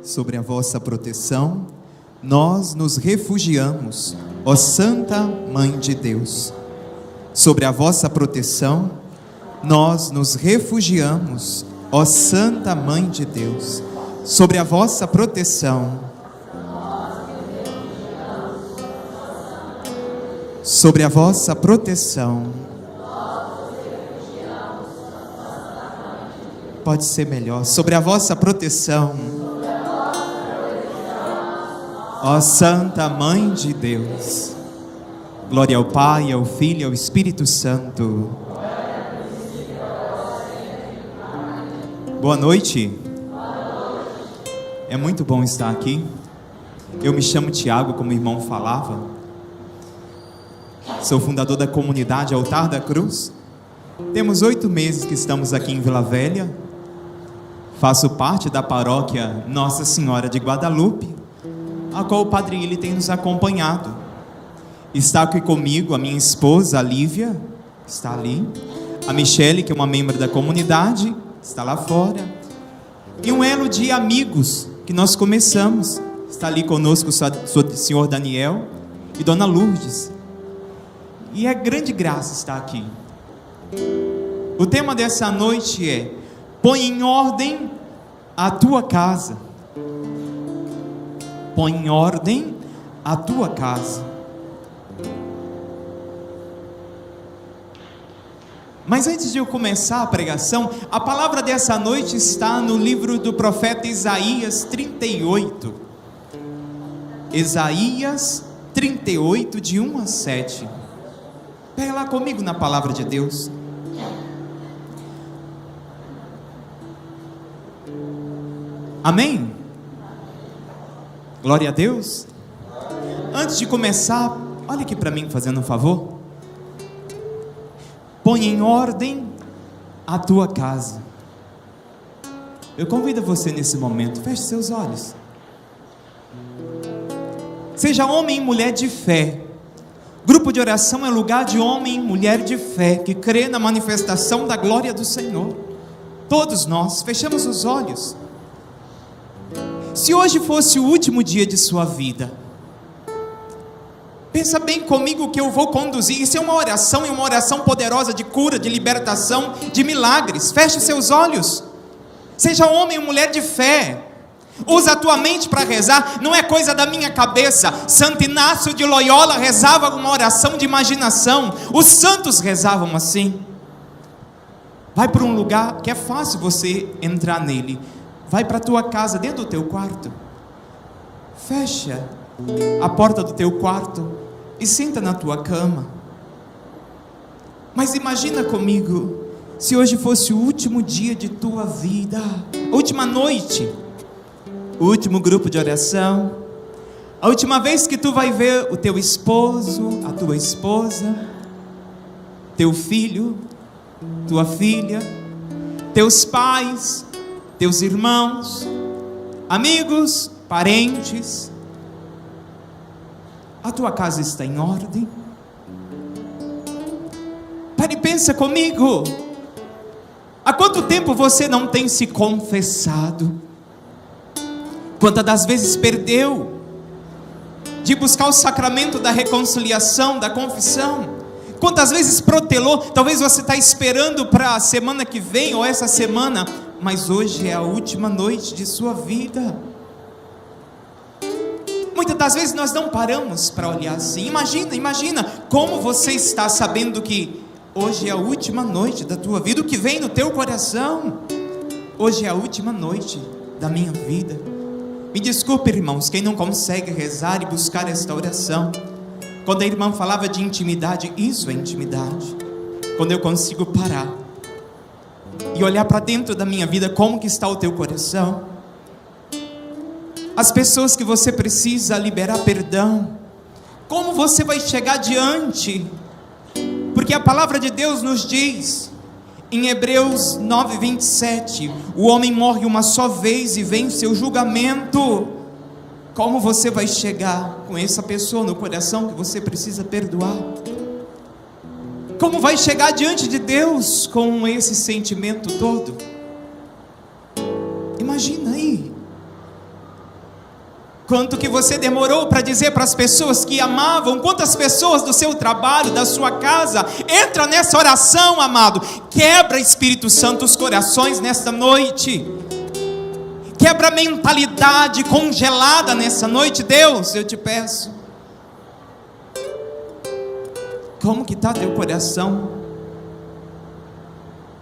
sobre a vossa proteção, nós nos refugiamos, ó Santa Mãe de Deus. Sobre a vossa proteção, nós nos refugiamos, ó Santa Mãe de Deus. Sobre a vossa proteção, sobre a vossa proteção. Pode ser melhor. Sobre a vossa proteção, ó Santa Mãe de Deus. Glória ao Pai, ao Filho e ao Espírito Santo. Boa noite. É muito bom estar aqui. Eu me chamo Tiago, como o irmão falava. Sou fundador da comunidade Altar da Cruz. Temos 8 meses que estamos aqui em Vila Velha. Faço parte da paróquia Nossa Senhora de Guadalupe, a qual o Padre Ili tem nos acompanhado. Está aqui comigo a minha esposa, a Lívia, está ali. A Michele, que é uma membro da comunidade, está lá fora. E um elo de amigos que nós começamos. Está ali conosco o senhor Daniel e Dona Lourdes. E é grande graça estar aqui. O tema dessa noite é: põe em ordem a tua casa. Põe em ordem a tua casa. Mas antes de eu começar a pregação, a palavra dessa noite está no livro do profeta Isaías 38. Isaías 38, de 1 a 7. Pega lá comigo na palavra de Deus. Amém? Glória a Deus. Antes de começar, olha aqui para mim fazendo um favor. Põe em ordem a tua casa. Eu convido você nesse momento, feche seus olhos. Seja homem e mulher de fé. Grupo de oração é lugar de homem e mulher de fé, que crê na manifestação da glória do Senhor. Todos nós, fechamos os olhos. Se hoje fosse o último dia de sua vida, pensa bem comigo que eu vou conduzir. Isso é uma oração, e uma oração poderosa de cura, de libertação, de milagres. Feche seus olhos. Seja homem ou mulher de fé. Usa a tua mente para rezar. Não é coisa da minha cabeça. Santo Inácio de Loyola rezava uma oração de imaginação. Os santos rezavam assim. Vai para um lugar que é fácil você entrar nele. Vai para a tua casa, dentro do teu quarto. Fecha a porta do teu quarto e senta na tua cama. Mas imagina comigo, se hoje fosse o último dia de tua vida, a última noite, o último grupo de oração, a última vez que tu vai ver o teu esposo, a tua esposa, teu filho, tua filha, teus pais, teus irmãos, amigos, parentes. A tua casa está em ordem? Pare e pensa comigo. Há quanto tempo você não tem se confessado? Quantas das vezes perdeu de buscar o sacramento da reconciliação, da confissão? Quantas vezes protelou? Talvez você está esperando para a semana que vem ou essa semana, mas hoje é a última noite de sua vida. Muitas das vezes nós não paramos para olhar assim. Imagina como você está sabendo que hoje é a última noite da tua vida. O que vem no teu coração: hoje é a última noite da minha vida. Me desculpe, irmãos, quem não consegue rezar e buscar esta oração. Quando a irmã falava de intimidade, isso é intimidade. Quando eu consigo parar e olhar para dentro da minha vida, como que está o teu coração? As pessoas que você precisa liberar perdão, como você vai chegar diante? Porque a palavra de Deus nos diz, em Hebreus 9:27, o homem morre uma só vez e vem o seu julgamento. Como você vai chegar com essa pessoa no coração que você precisa perdoar? Como vai chegar diante de Deus com esse sentimento todo? Imagina aí. Quanto que você demorou para dizer para as pessoas que amavam? Quantas pessoas do seu trabalho, da sua casa? Entra nessa oração, amado. Quebra, Espírito Santo, os corações nesta noite. Quebra a mentalidade congelada nessa noite. Deus, eu te peço. Como que está teu coração?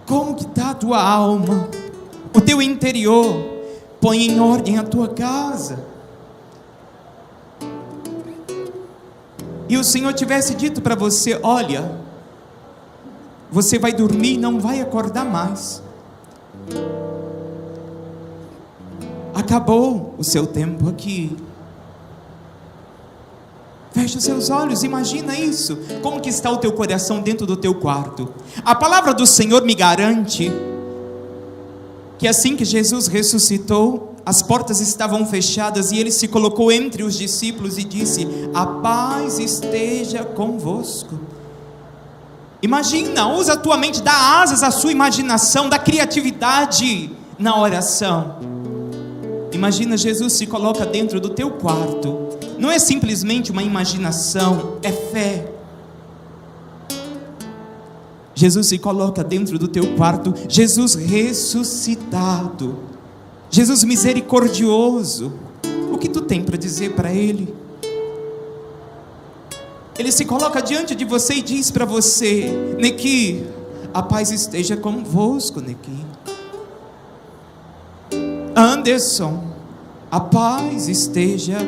Como que está a tua alma? O teu interior? Põe em ordem a tua casa. E o Senhor tivesse dito para você: olha, você vai dormir e não vai acordar mais. Acabou o seu tempo aqui. Fecha os seus olhos, imagina isso. Como que está o teu coração dentro do teu quarto? A palavra do Senhor me garante que assim que Jesus ressuscitou, as portas estavam fechadas e ele se colocou entre os discípulos e disse: a paz esteja convosco. Imagina, usa a tua mente, dá asas à sua imaginação, dá criatividade na oração. Imagina, Jesus se coloca dentro do teu quarto. Não é simplesmente uma imaginação, é fé. Jesus se coloca dentro do teu quarto. Jesus ressuscitado, Jesus misericordioso. O que tu tem para dizer para Ele? Ele se coloca diante de você e diz para você: Nequi, a paz esteja convosco, Nequi. Anderson, a paz esteja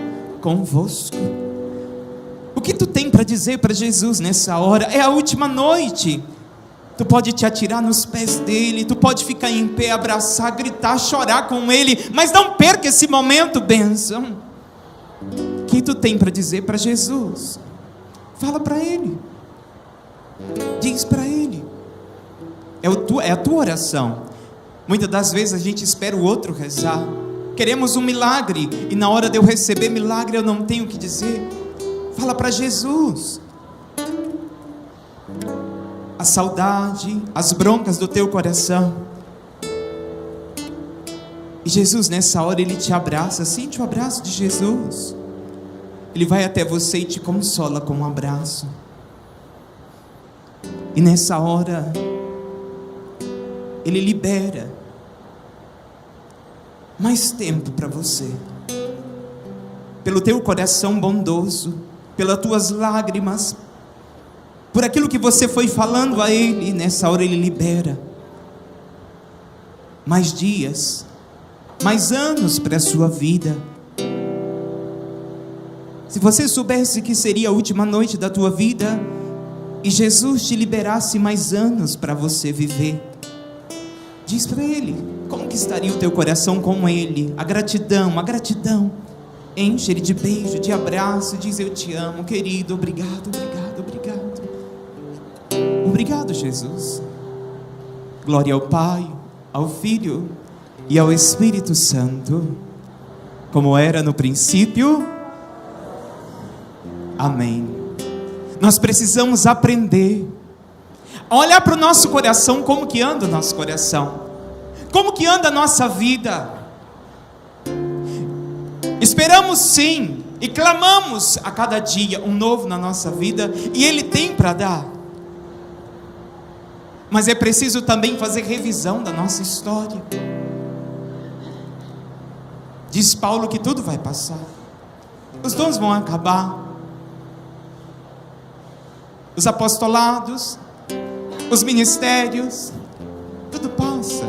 convosco. O que tu tem para dizer para Jesus nessa hora? É a última noite. Tu pode te atirar nos pés dele, tu pode ficar em pé, abraçar, gritar, chorar com ele, mas não perca esse momento, bênção. O que tu tem para dizer para Jesus? Fala para ele, diz para ele. É a tua oração. Muitas das vezes a gente espera o outro rezar. Queremos um milagre, e na hora de eu receber milagre eu não tenho o que dizer. Fala para Jesus. A saudade, as broncas do teu coração. E Jesus nessa hora ele te abraça. Sente o abraço de Jesus. Ele vai até você e te consola com um abraço. E nessa hora ele libera mais tempo para você, pelo teu coração bondoso, pelas tuas lágrimas, por aquilo que você foi falando a Ele. E nessa hora Ele libera mais dias, mais anos para a sua vida. Se você soubesse que seria a última noite da tua vida e Jesus te liberasse mais anos para você viver, diz para Ele, como que estaria o teu coração com Ele? A gratidão. Enche Ele de beijo, de abraço, diz: eu te amo, querido, obrigado, obrigado, obrigado. Obrigado, Jesus. Glória ao Pai, ao Filho e ao Espírito Santo, como era no princípio. Amém. Nós precisamos aprender a olhar para o nosso coração. Como que anda o nosso coração? Como que anda a nossa vida? Esperamos sim, e clamamos a cada dia um novo na nossa vida, e Ele tem para dar. Mas é preciso também fazer revisão da nossa história. Diz Paulo que tudo vai passar. Os dons vão acabar. Os apostolados, os ministérios, tudo passa.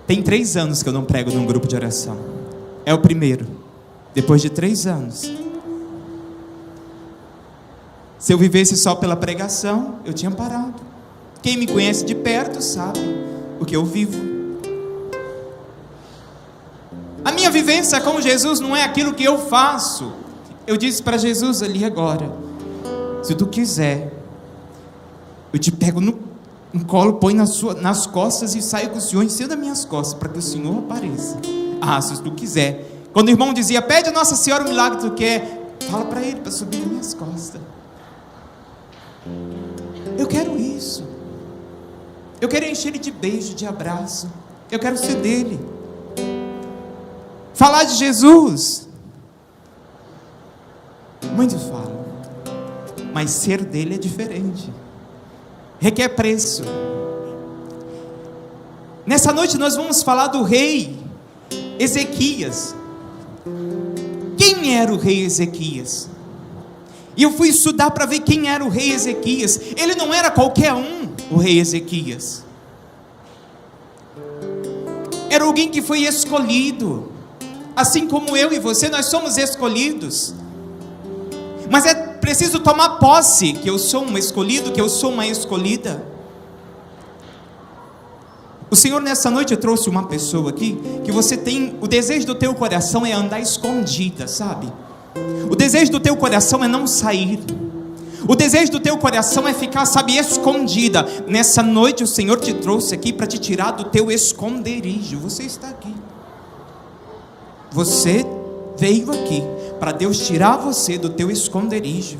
Tem 3 anos que eu não prego num grupo de oração. É o primeiro, depois de 3 anos. Se eu vivesse só pela pregação, eu tinha parado. Quem me conhece de perto sabe o que eu vivo. A minha vivência com Jesus não é aquilo que eu faço. Eu disse para Jesus ali agora: se tu quiser, eu te pego no colo, põe nas costas e saio com o Senhor em cima das minhas costas, para que o Senhor apareça. Ah, se tu quiser. Quando o irmão dizia: pede a Nossa Senhora o milagre que tu quer, fala para ele para subir nas minhas costas. Eu quero isso. Eu quero encher ele de beijo, de abraço. Eu quero ser dele. Falar de Jesus, muitos falam, mas ser dele é diferente, requer preço. Nessa noite nós vamos falar do rei Ezequias. Quem era o rei Ezequias? E eu fui estudar para ver quem era o rei Ezequias. Ele não era qualquer um, o rei Ezequias. Era alguém que foi escolhido. Assim como eu e você, nós somos escolhidos. Mas é preciso tomar posse que eu sou um escolhido, que eu sou uma escolhida. O Senhor nessa noite trouxe uma pessoa aqui, que você tem, o desejo do teu coração é andar escondida, sabe? O desejo do teu coração é não sair. O desejo do teu coração é ficar, sabe, escondida. Nessa noite o Senhor te trouxe aqui para te tirar do teu esconderijo. Você está aqui. Você veio aqui para Deus tirar você do teu esconderijo,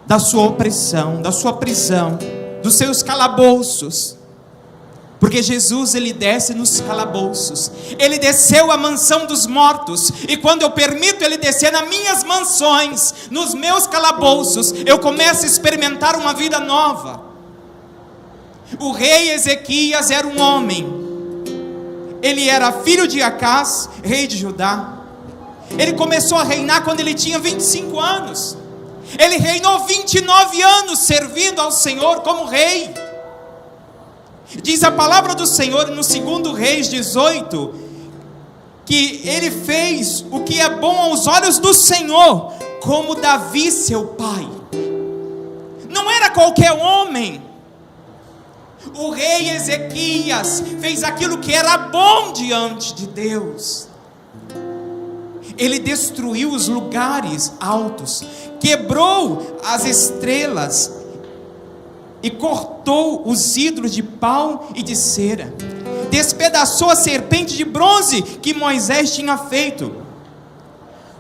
da sua opressão, da sua prisão, dos seus calabouços. Porque Jesus, ele desce nos calabouços, ele desceu à mansão dos mortos, e quando eu permito ele descer nas minhas mansões, nos meus calabouços, eu começo a experimentar uma vida nova. O rei Ezequias era um homem, ele era filho de Acás, rei de Judá. Ele começou a reinar quando ele tinha 25 anos, ele reinou 29 anos servindo ao Senhor como rei. Diz a palavra do Senhor no 2 Reis 18, que ele fez o que é bom aos olhos do Senhor, como Davi seu pai. Não era qualquer homem. O rei Ezequias fez aquilo que era bom diante de Deus. Ele destruiu os lugares altos, quebrou as estrelas e cortou os ídolos de pau e de cera, despedaçou a serpente de bronze que Moisés tinha feito,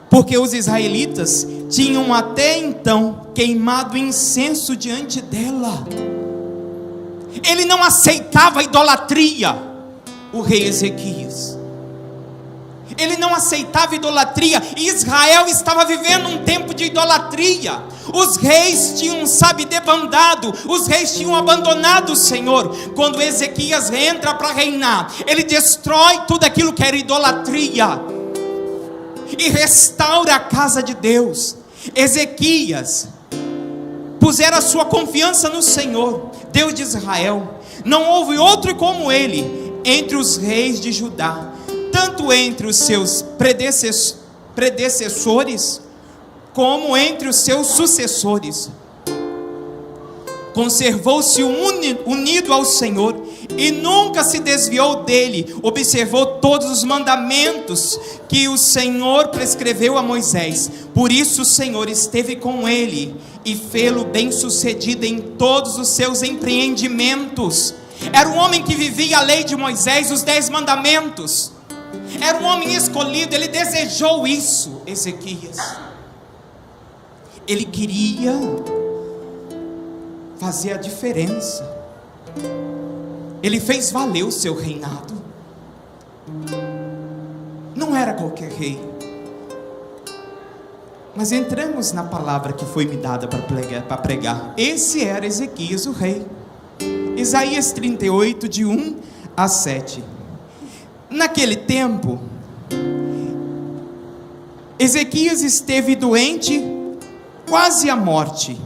porque os israelitas tinham até então queimado incenso diante dela. Ele não aceitava a idolatria, o rei Ezequias. Ele não aceitava idolatria. Israel estava vivendo um tempo de idolatria. Os reis tinham, sabe, debandado. Os reis tinham abandonado o Senhor. Quando Ezequias entra para reinar, ele destrói tudo aquilo que era idolatria e restaura a casa de Deus. Ezequias pusera a sua confiança no Senhor, Deus de Israel. Não houve outro como ele entre os reis de Judá, tanto entre os seus predecessores, como entre os seus sucessores. Conservou-se unido ao Senhor, e nunca se desviou dele. Observou todos os mandamentos que o Senhor prescreveu a Moisés. Por isso o Senhor esteve com ele, e fê-lo bem sucedido em todos os seus empreendimentos. Era um homem que vivia a lei de Moisés, os 10 mandamentos. Era um homem escolhido, ele desejou isso, Ezequias. Ele queria fazer a diferença. Ele fez valer o seu reinado. Não era qualquer rei. Mas entramos na palavra que foi me dada para pregar. Esse era Ezequias, o rei. Isaías 38, de 1 a 7. Naquele tempo, Ezequias esteve doente, quase à morte.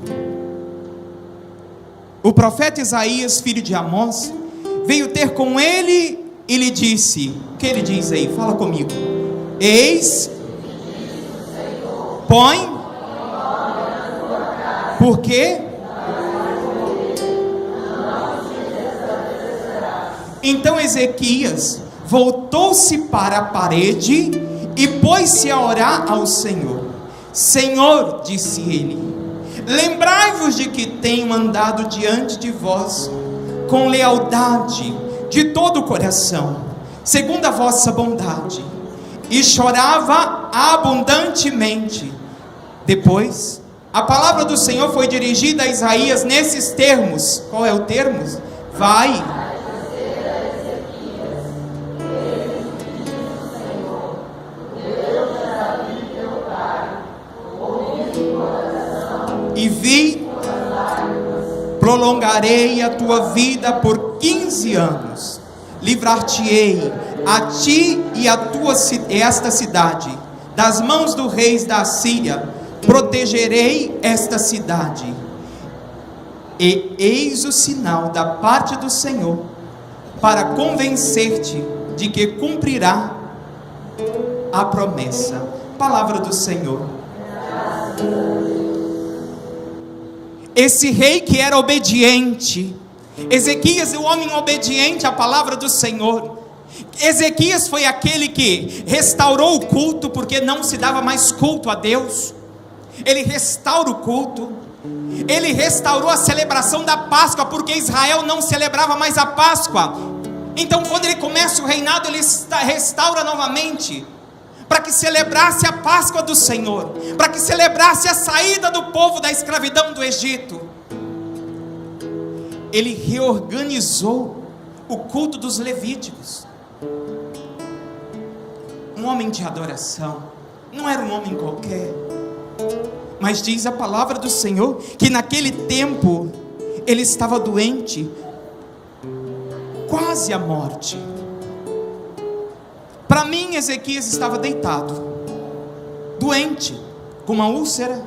O profeta Isaías, filho de Amós, veio ter com ele e lhe disse: o que ele diz aí? Fala comigo. Eis, põe, por quê? Então Ezequias voltou-se para a parede e pôs-se a orar ao Senhor. Senhor, disse ele, lembrai-vos de que tenho andado diante de vós com lealdade de todo o coração, segundo a vossa bondade, e chorava abundantemente. Depois, a palavra do Senhor foi dirigida a Isaías nesses termos. Qual é o termo? Vai. prolongarei a tua vida por 15 anos, livrar-te-ei a ti e esta cidade das mãos do rei da Assíria, protegerei esta cidade. E eis o sinal da parte do Senhor, para convencer-te de que cumprirá a promessa. Palavra do Senhor. Esse rei que era obediente, Ezequias, o homem obediente à palavra do Senhor. Ezequias foi aquele que restaurou o culto, porque não se dava mais culto a Deus. Ele restaura o culto. Ele restaurou a celebração da Páscoa, porque Israel não celebrava mais a Páscoa. Então, quando ele começa o reinado, ele restaura novamente, para que celebrasse a Páscoa do Senhor, para que celebrasse a saída do povo da escravidão do Egito. Ele reorganizou o culto dos levíticos. Um homem de adoração, não era um homem qualquer, mas diz a palavra do Senhor, que naquele tempo, ele estava doente, quase à morte. Para mim, Ezequias estava deitado, doente, com uma úlcera,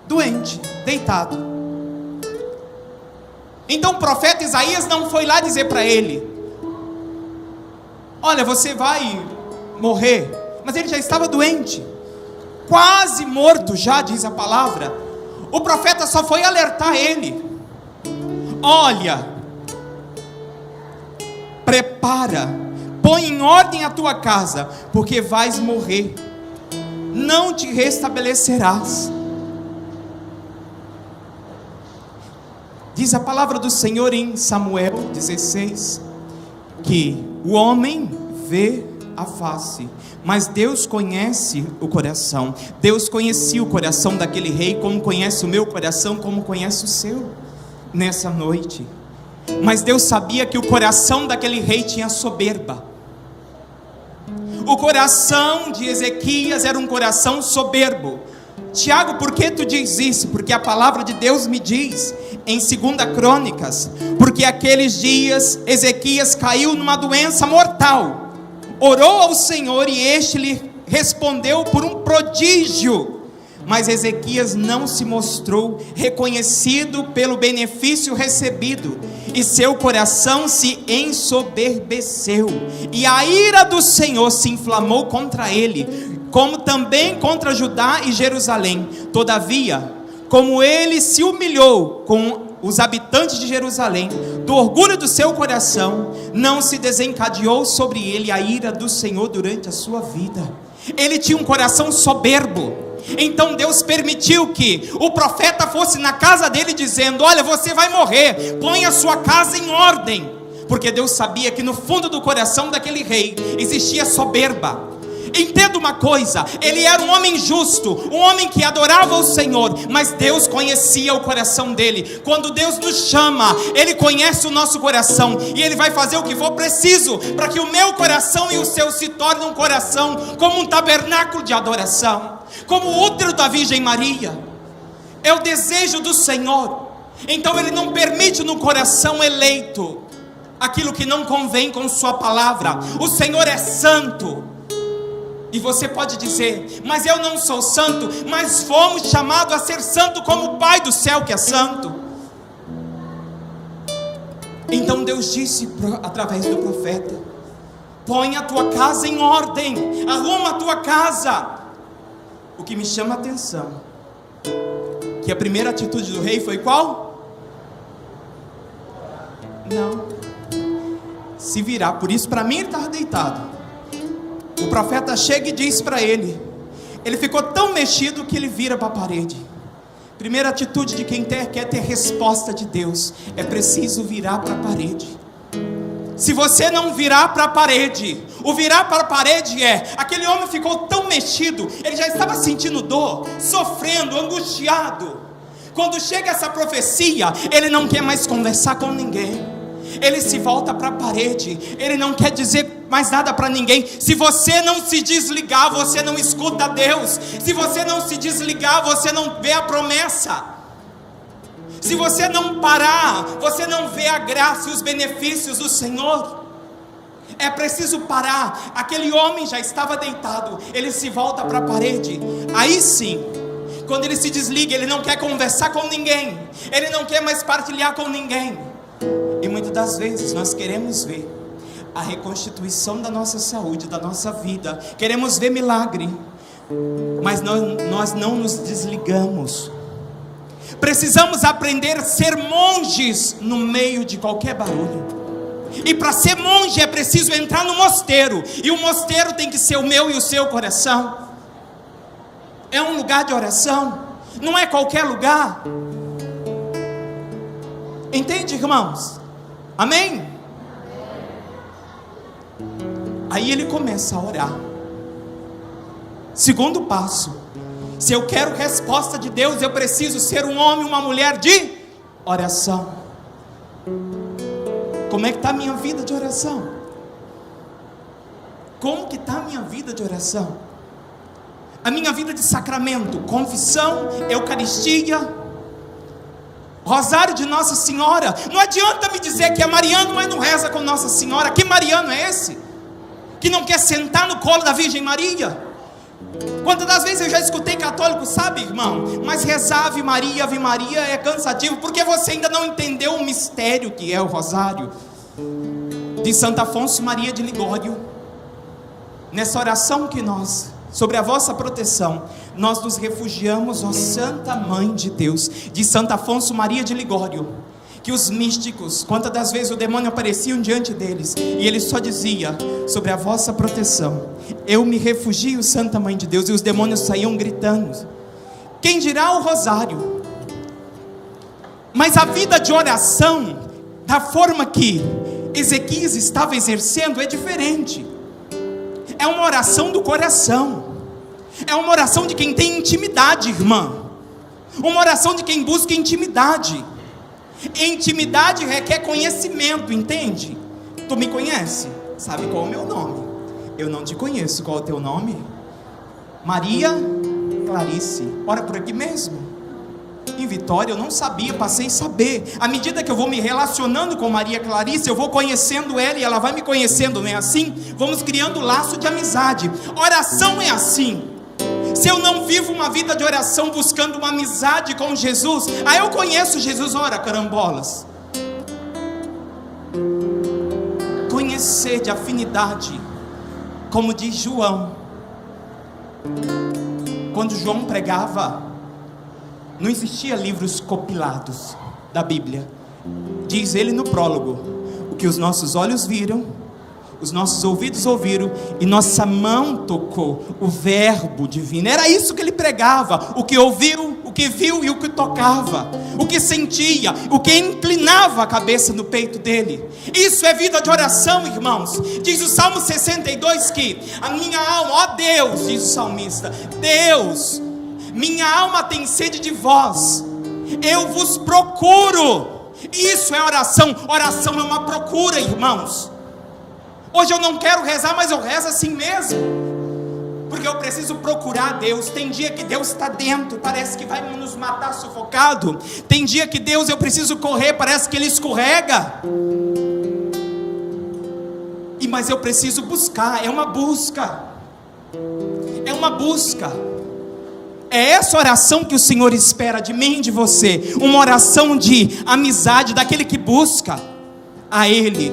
doente, deitado. Então o profeta Isaías não foi lá dizer para ele: olha, você vai morrer. Mas ele já estava doente, quase morto já, diz a palavra. O profeta só foi alertar ele: olha, prepara, põe em ordem a tua casa, porque vais morrer, não te restabelecerás. Diz a palavra do Senhor em Samuel 16, que o homem vê a face, mas Deus conhece o coração. Deus conhecia o coração daquele rei, como conhece o meu coração, como conhece o seu, nessa noite. Mas Deus sabia que o coração daquele rei tinha soberba. O coração de Ezequias era um coração soberbo. Tiago, por que tu diz isso? Porque a palavra de Deus me diz em 2 Crônicas, porque aqueles dias Ezequias caiu numa doença mortal, orou ao Senhor e este lhe respondeu por um prodígio, mas Ezequias não se mostrou reconhecido pelo benefício recebido, e seu coração se ensoberbeceu, e a ira do Senhor se inflamou contra ele, como também contra Judá e Jerusalém. Todavia, como ele se humilhou com os habitantes de Jerusalém, do orgulho do seu coração, não se desencadeou sobre ele a ira do Senhor durante a sua vida. Ele tinha um coração soberbo. Então Deus permitiu que o profeta fosse na casa dele dizendo: olha, você vai morrer, põe a sua casa em ordem, porque Deus sabia que no fundo do coração daquele rei existia soberba. Entenda uma coisa, ele era um homem justo, um homem que adorava o Senhor, mas Deus conhecia o coração dele. Quando Deus nos chama, Ele conhece o nosso coração, e Ele vai fazer o que for preciso, para que o meu coração e o seu se tornem um coração como um tabernáculo de adoração, como o útero da Virgem Maria. É o desejo do Senhor. Então Ele não permite no coração eleito aquilo que não convém com sua palavra. O Senhor é santo. E você pode dizer: mas eu não sou santo. Mas fomos chamados a ser santo como o Pai do céu que é santo. Então Deus disse através do profeta: põe a tua casa em ordem, arruma a tua casa. O que me chama a atenção, que a primeira atitude do rei foi qual? Não, se virar. Por isso, para mim, ele estava deitado. O profeta chega e diz para ele. Ele ficou tão mexido que ele vira para a parede. Primeira atitude de quem quer ter resposta de Deus: é preciso virar para a parede. Se você não virar para a parede, o virar para a parede aquele homem ficou tão mexido, ele já estava sentindo dor, sofrendo, angustiado. Quando chega essa profecia, ele não quer mais conversar com ninguém. Ele se volta para a parede, ele não quer dizer mais nada para ninguém. Se você não se desligar, você não escuta Deus. Se você não se desligar, você não vê a promessa. Se você não parar, você não vê a graça e os benefícios do Senhor. É preciso parar. Aquele homem já estava deitado, ele se volta para a parede. Aí sim, quando ele se desliga, ele não quer conversar com ninguém, ele não quer mais partilhar com ninguém. E muitas das vezes nós queremos ver a reconstituição da nossa saúde, da nossa vida, queremos ver milagre, mas nós não nos desligamos. Precisamos aprender a ser monges no meio de qualquer barulho. E para ser monge é preciso entrar no mosteiro, e o mosteiro tem que ser o meu e o seu coração. É um lugar de oração, não é qualquer lugar. Entende, irmãos? Amém? Aí ele começa a orar. Segundo passo: se eu quero resposta de Deus, eu preciso ser um homem, uma mulher de oração. Como é que está a minha vida de oração? Como que está a minha vida de oração? A minha vida de sacramento, confissão, eucaristia, rosário de Nossa Senhora. Não adianta me dizer que é mariano, mas não reza com Nossa Senhora. Que mariano é esse? Que não quer sentar no colo da Virgem Maria? Quantas das vezes eu já escutei católico, sabe, irmão? Mas rezar Ave Maria é cansativo, porque você ainda não entendeu o mistério que é o rosário de Santo Afonso Maria de Ligório. Nessa oração que nós, sobre a vossa proteção, nós nos refugiamos, ó Santa Mãe de Deus, de Santo Afonso Maria de Ligório. Que os místicos, quantas das vezes o demônio apareciam diante deles, e ele só dizia, sobre a vossa proteção, eu me refugio, Santa Mãe de Deus, e os demônios saíam gritando. Quem dirá o rosário? Mas a vida de oração, da forma que Ezequias estava exercendo, é diferente. É uma oração do coração, é uma oração de quem tem intimidade, irmã, uma oração de quem busca intimidade. Intimidade requer conhecimento, entende? Tu me conhece? Sabe qual é o meu nome? Eu não te conheço. Qual é o teu nome? Maria Clarice. Ora por aqui mesmo. Em Vitória eu não sabia, passei a saber. À medida que eu vou me relacionando com Maria Clarice, eu vou conhecendo ela e ela vai me conhecendo, não é assim? Vamos criando laço de amizade. Oração é assim. Se eu não vivo uma vida de oração buscando uma amizade com Jesus, aí eu conheço Jesus, ora carambolas. Conhecer de afinidade, como diz João. Quando João pregava, não existia livros compilados da Bíblia. Diz ele no prólogo: o que os nossos olhos viram, os nossos ouvidos ouviram e nossa mão tocou, o verbo divino. Era isso que ele pregava: o que ouviu, o que viu e o que tocava, o que sentia, o que inclinava a cabeça no peito dele. Isso é vida de oração, irmãos. Diz o Salmo 62 que a minha alma, ó Deus, diz o salmista, Deus, minha alma tem sede de vós, eu vos procuro. Isso é oração. Oração é uma procura, irmãos. Hoje eu não quero rezar, mas eu rezo assim mesmo, porque eu preciso procurar Deus. Tem dia que Deus está dentro, parece que vai nos matar sufocado. Tem dia que Deus, eu preciso correr, parece que Ele escorrega. Mas eu preciso buscar, é uma busca. É uma busca. É essa oração que o Senhor espera de mim e de você. Uma oração de amizade, daquele que busca a Ele.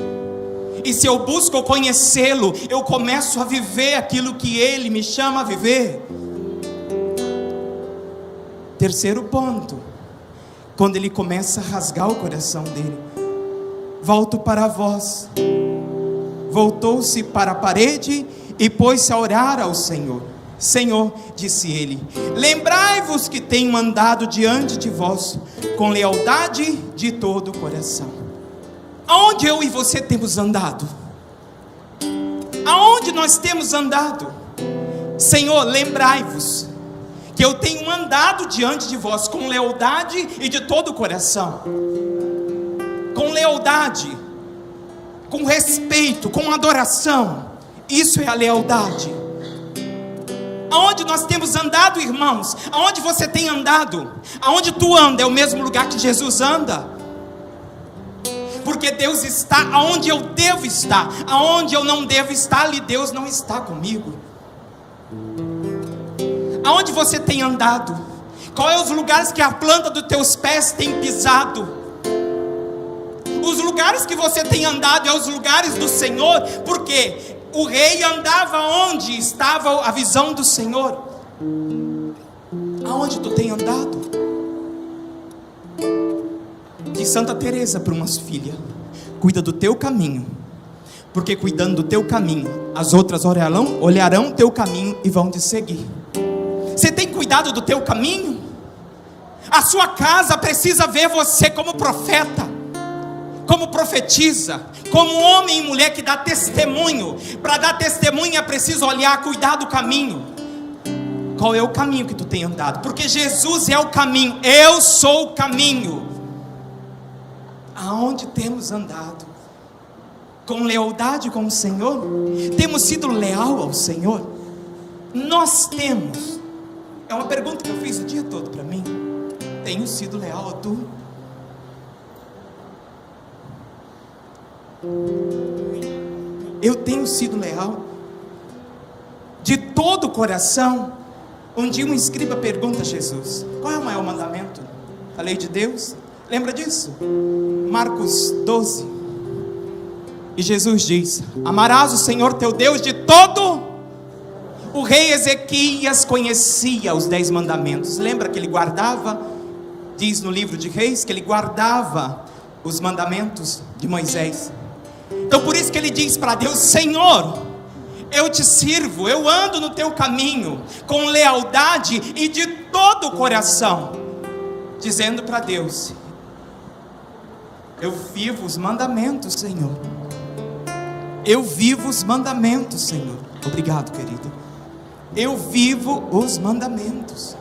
E se eu busco conhecê-lo, eu começo a viver aquilo que Ele me chama a viver. Terceiro ponto, quando Ele começa a rasgar o coração dele: volto para vós. Voltou-se para a parede e pôs-se a orar ao Senhor. Senhor, disse ele, lembrai-vos que tenho andado diante de vós com lealdade de todo o coração. Aonde eu e você temos andado? Aonde nós temos andado? Senhor, lembrai-vos que eu tenho andado diante de vós com lealdade e de todo o coração. Com lealdade, com respeito, com adoração. Isso é a lealdade. Aonde nós temos andado, irmãos? Aonde você tem andado? Aonde tu anda é o mesmo lugar que Jesus anda. Porque Deus está aonde eu devo estar. Aonde eu não devo estar, ali Deus não está comigo. Aonde você tem andado? Qual é os lugares que a planta dos teus pés tem pisado? Os lugares que você tem andado é os lugares do Senhor, porque o rei andava onde estava a visão do Senhor. Aonde tu tem andado? Diz Santa Teresa para umas filhas: cuida do teu caminho, porque cuidando do teu caminho, as outras olharão teu caminho e vão te seguir. Você tem cuidado do teu caminho? A sua casa precisa ver você como profeta, como profetiza, como homem e mulher que dá testemunho. Para dar testemunho é preciso olhar, cuidar do caminho. Qual é o caminho que tu tem andado? Porque Jesus é o caminho, eu sou o caminho. Aonde temos andado? Com lealdade com o Senhor? Temos sido leal ao Senhor? Nós temos. É uma pergunta que eu fiz o dia todo para mim. Tenho sido leal a tu? Eu tenho sido leal de todo o coração. Um dia um escriba pergunta a Jesus: qual é o maior mandamento? A lei de Deus? Lembra disso? Marcos 12. E Jesus diz: amarás o Senhor teu Deus de todo. O rei Ezequias conhecia os 10 mandamentos. Lembra que ele guardava? Diz no livro de Reis que ele guardava os mandamentos de Moisés. Então por isso que ele diz para Deus: Senhor, eu te sirvo, eu ando no teu caminho com lealdade e de todo o coração, dizendo para Deus: eu vivo os mandamentos, Senhor. Eu vivo os mandamentos, Senhor. Obrigado, querido. Eu vivo os mandamentos.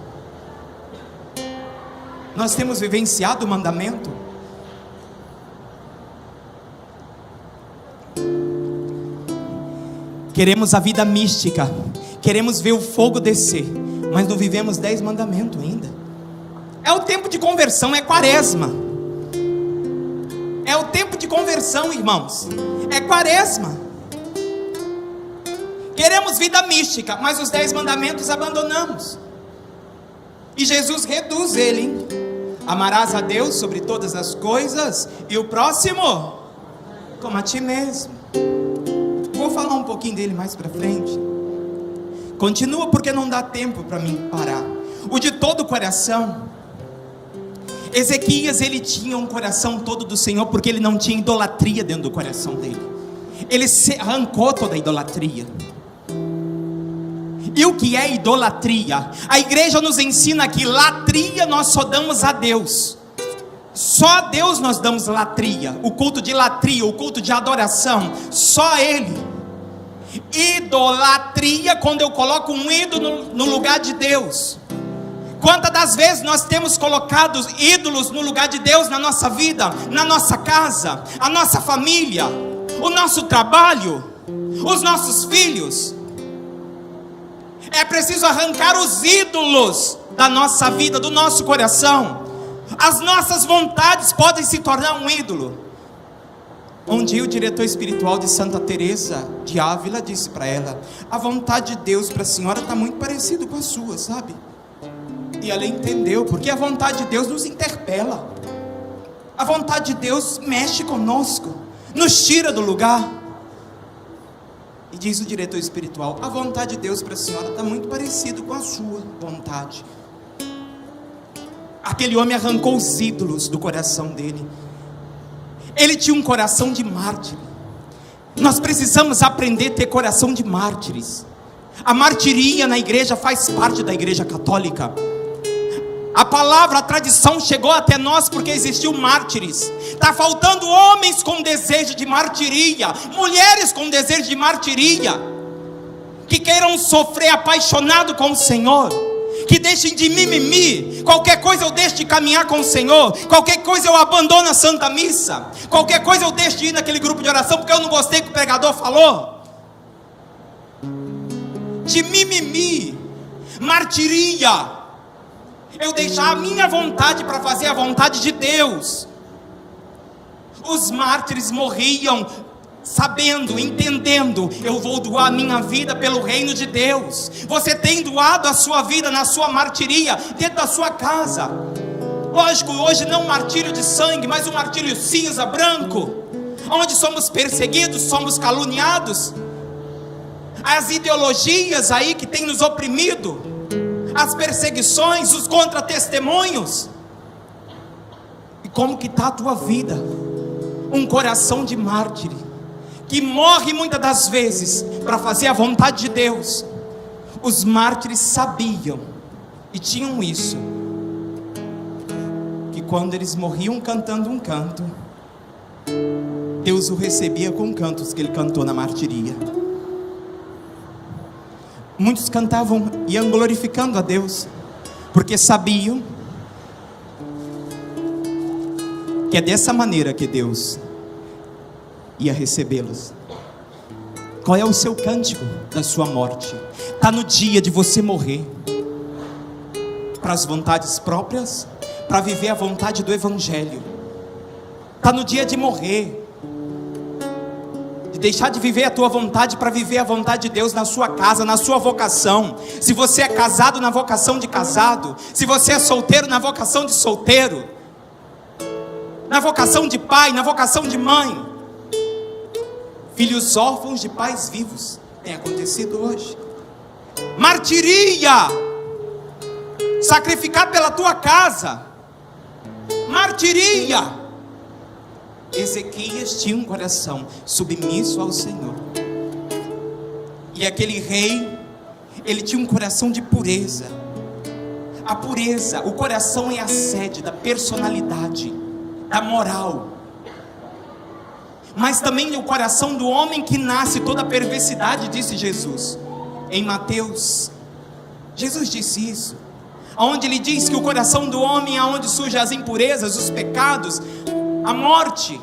Nós temos vivenciado o mandamento. Queremos a vida mística, queremos ver o fogo descer, mas não vivemos 10 mandamentos ainda. É o tempo de conversão, é quaresma. É o tempo de conversão, irmãos. É quaresma. Queremos vida mística, mas os 10 mandamentos abandonamos. E Jesus reduz ele, hein? Amarás a Deus sobre todas as coisas, e o próximo como a ti mesmo. Vou falar um pouquinho dele mais para frente. Continua, porque não dá tempo para mim parar. O de todo o coração. Ezequias, ele tinha um coração todo do Senhor, porque ele não tinha idolatria dentro do coração dele. Ele se arrancou toda a idolatria. E o que é idolatria? A igreja nos ensina que latria nós só damos a Deus. Só a Deus nós damos latria. O culto de latria, o culto de adoração, só a Ele. Idolatria, quando eu coloco um ídolo no lugar de Deus. Quantas das vezes nós temos colocado ídolos no lugar de Deus na nossa vida, na nossa casa, a nossa família, o nosso trabalho, os nossos filhos? É preciso arrancar os ídolos da nossa vida, do nosso coração. As nossas vontades podem se tornar um ídolo. Um dia o diretor espiritual de Santa Teresa de Ávila disse para ela: a vontade de Deus para a senhora está muito parecida com a sua, sabe? E ela entendeu, porque a vontade de Deus nos interpela. A vontade de Deus mexe conosco, nos tira do lugar. E diz o diretor espiritual: a vontade de Deus para a senhora está muito parecido com a sua vontade. Aquele homem arrancou os ídolos do coração dele. Ele tinha um coração de mártir. Nós precisamos aprender a ter coração de mártires. A martiria na igreja faz parte da igreja católica. A palavra, a tradição chegou até nós porque existiu mártires. Está faltando homens com desejo de martiria, mulheres com desejo de martiria, que queiram sofrer apaixonado com o Senhor, que deixem de mimimi. Qualquer coisa eu deixo de caminhar com o Senhor, qualquer coisa eu abandono a Santa Missa, qualquer coisa eu deixo de ir naquele grupo de oração porque eu não gostei que o pregador falou. De mimimi. Martiria, eu deixar a minha vontade para fazer a vontade de Deus. Os mártires morriam sabendo, entendendo: eu vou doar a minha vida pelo reino de Deus. Você tem doado a sua vida na sua martiria, dentro da sua casa. Lógico, hoje não um martírio de sangue, mas um martírio cinza, branco, onde somos perseguidos, somos caluniados. As ideologias aí que têm nos oprimido, as perseguições, os contra-testemunhos. E como que está a tua vida? Um coração de mártir, que morre muitas das vezes para fazer a vontade de Deus. Os mártires sabiam e tinham isso, que quando eles morriam cantando um canto, Deus o recebia com cantos que ele cantou na martiria. Muitos cantavam, iam glorificando a Deus, porque sabiam que é dessa maneira que Deus ia recebê-los. Qual é o seu cântico da sua morte? Está no dia de você morrer para as vontades próprias, para viver a vontade do Evangelho. Está no dia de morrer, de deixar de viver a tua vontade para viver a vontade de Deus na sua casa, na sua vocação. Se você é casado, na vocação de casado. Se você é solteiro, na vocação de solteiro. Na vocação de pai, na vocação de mãe. Filhos órfãos de pais vivos. Tem acontecido hoje. Martiria. Sacrificar pela tua casa. Martiria. Ezequias tinha um coração submisso ao Senhor. E aquele rei, ele tinha um coração de pureza. A pureza, o coração é a sede da personalidade, da moral. Mas também o coração do homem que nasce toda a perversidade, disse Jesus em Mateus. Jesus disse isso, onde ele diz que o coração do homem é onde surgem as impurezas, os pecados, a morte.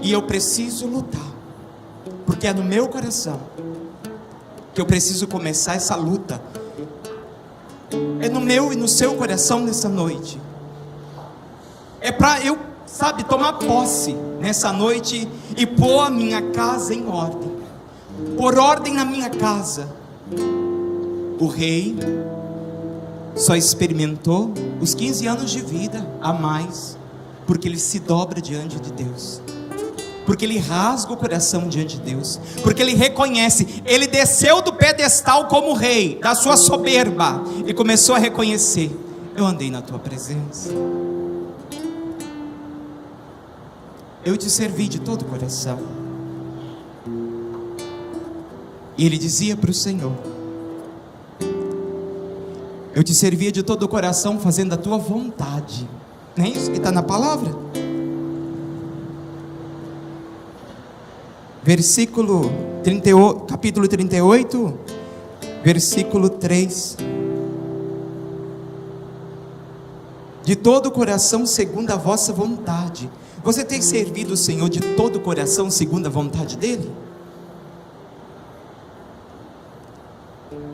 E eu preciso lutar, porque é no meu coração que eu preciso começar essa luta. É no meu e no seu coração nessa noite. É para eu, tomar posse nessa noite e pôr a minha casa em ordem. Pôr ordem na minha casa. O rei só experimentou os 15 anos de vida a mais, porque ele se dobra diante de Deus, porque ele rasga o coração diante de Deus, porque ele reconhece, ele desceu do pedestal como rei, da sua soberba, e começou a reconhecer: eu andei na tua presença, eu te servi de todo o coração. E ele dizia para o Senhor: eu te servia de todo o coração, fazendo a tua vontade. Não é isso que está na palavra? Versículo 38, capítulo 38, versículo 3. De todo o coração segundo a vossa vontade. Você tem servido o Senhor de todo o coração segundo a vontade dEle?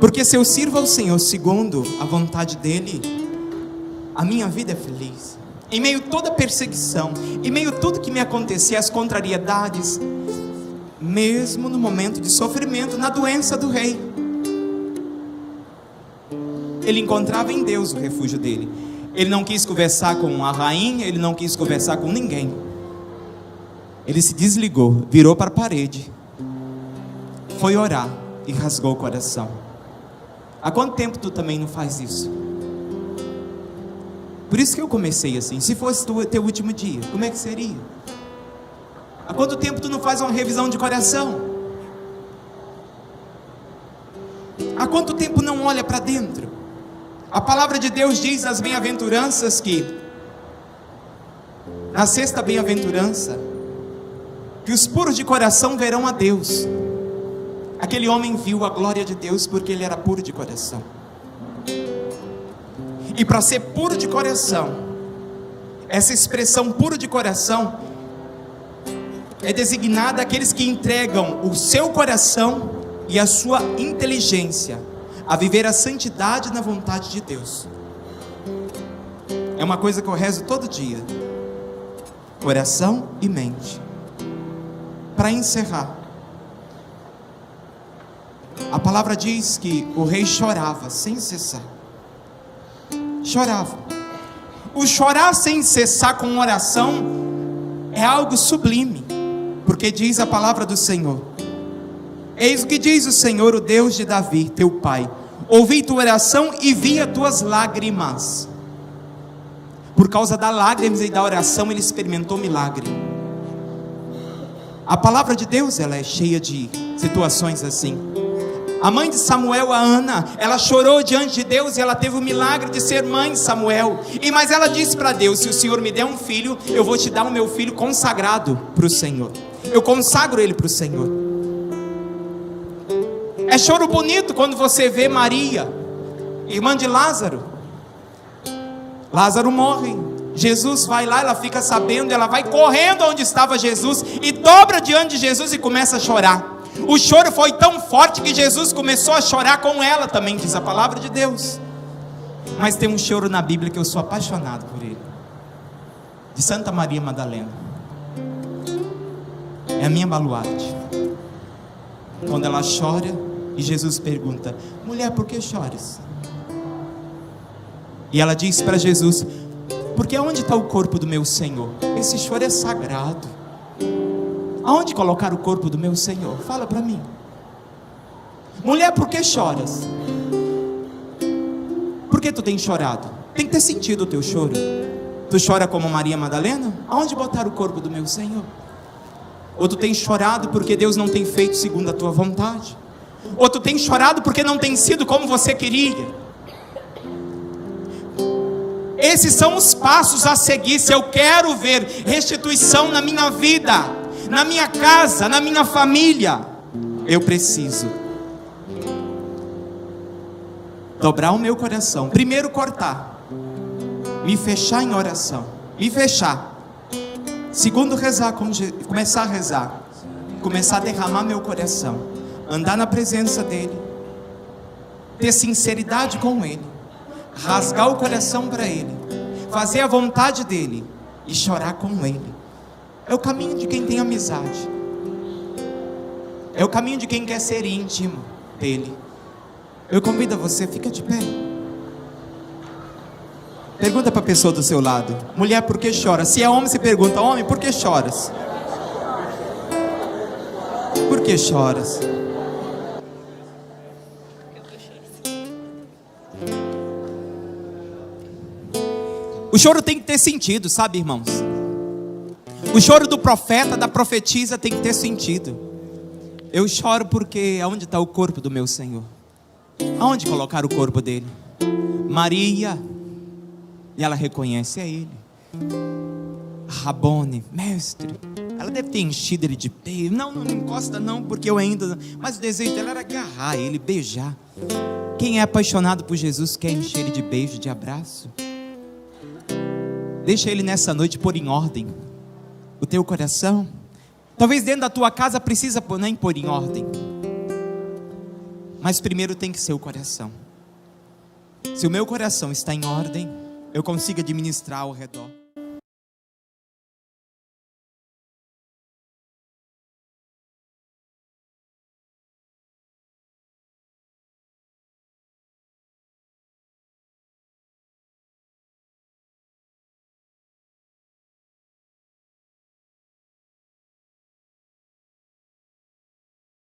Porque se eu sirvo ao Senhor segundo a vontade dEle, a minha vida é feliz. Em meio a toda perseguição, em meio a tudo que me acontecia, as contrariedades, mesmo no momento de sofrimento, na doença do rei, ele encontrava em Deus o refúgio dele. Ele não quis conversar com a rainha, ele não quis conversar com ninguém. Ele se desligou, virou para a parede, foi orar e rasgou o coração. Há quanto tempo tu também não faz isso? Por isso que eu comecei assim. Se fosse teu último dia, como é que seria? Há quanto tempo tu não faz uma revisão de coração? Há quanto tempo não olha para dentro? A palavra de Deus diz nas bem-aventuranças que, na sexta bem-aventurança, que os puros de coração verão a Deus. Aquele homem viu a glória de Deus porque ele era puro de coração. E para ser puro de coração, essa expressão puro de coração é designada àqueles que entregam o seu coração e a sua inteligência a viver a santidade na vontade de Deus. É uma coisa que eu rezo todo dia, coração e mente. Para encerrar, a palavra diz que o rei chorava sem cessar. Chorava. O chorar sem cessar com oração é algo sublime, porque diz a palavra do Senhor: eis o que diz o Senhor, o Deus de Davi, teu pai: ouvi tua oração e vi as tuas lágrimas. Por causa das lágrimas e da oração, ele experimentou milagre. A palavra de Deus, ela é cheia de situações assim. A mãe de Samuel, a Ana, ela chorou diante de Deus e ela teve o milagre de ser mãe de Samuel. Mas ela disse para Deus: se o Senhor me der um filho, eu vou te dar o meu filho consagrado para o Senhor. Eu consagro ele para o Senhor. É choro bonito quando você vê Maria, irmã de Lázaro. Lázaro morre, Jesus vai lá, ela fica sabendo, ela vai correndo onde estava Jesus e dobra diante de Jesus e começa a chorar. O choro foi tão forte que Jesus começou a chorar com ela também, diz a palavra de Deus. Mas tem um choro na Bíblia que eu sou apaixonado por ele, de Santa Maria Madalena. É a minha baluarte. Quando ela chora e Jesus pergunta: mulher, por que choras? E ela diz para Jesus: porque onde está o corpo do meu Senhor? Esse choro é sagrado. Aonde colocar o corpo do meu Senhor? Fala para mim. Mulher, por que choras? Por que tu tens chorado? Tem que ter sentido o teu choro. Tu chora como Maria Madalena? Aonde botar o corpo do meu Senhor? Ou tu tens chorado porque Deus não tem feito segundo a tua vontade? Ou tu tens chorado porque não tem sido como você queria? Esses são os passos a seguir. Se eu quero ver restituição na minha vida, na minha casa, na minha família, eu preciso dobrar o meu coração. Primeiro cortar, me fechar em oração, me fechar. Segundo rezar, começar a rezar, começar a derramar meu coração, andar na presença dele, ter sinceridade com ele, rasgar o coração para ele, fazer a vontade dele e chorar com ele. É o caminho de quem tem amizade, é o caminho de quem quer ser íntimo dele. Eu convido você, fica de pé. Pergunta para a pessoa do seu lado: mulher, por que chora? Se é homem, você pergunta: homem, por que choras? Por que choras? O choro tem que ter sentido, sabe, irmãos? O choro do profeta, da profetisa tem que ter sentido. Eu choro porque aonde está o corpo do meu Senhor? Aonde colocar o corpo dele? Maria, e ela reconhece a ele. Rabone, mestre. Ela deve ter enchido ele de beijo. Não encosta não, porque eu ainda... Mas o desejo dela era agarrar ele, beijar. Quem é apaixonado por Jesus quer encher ele de beijo, de abraço. Deixa ele nessa noite pôr em ordem o teu coração. Talvez dentro da tua casa precisa nem pôr em ordem, mas primeiro tem que ser o coração. Se o meu coração está em ordem, eu consigo administrar ao redor.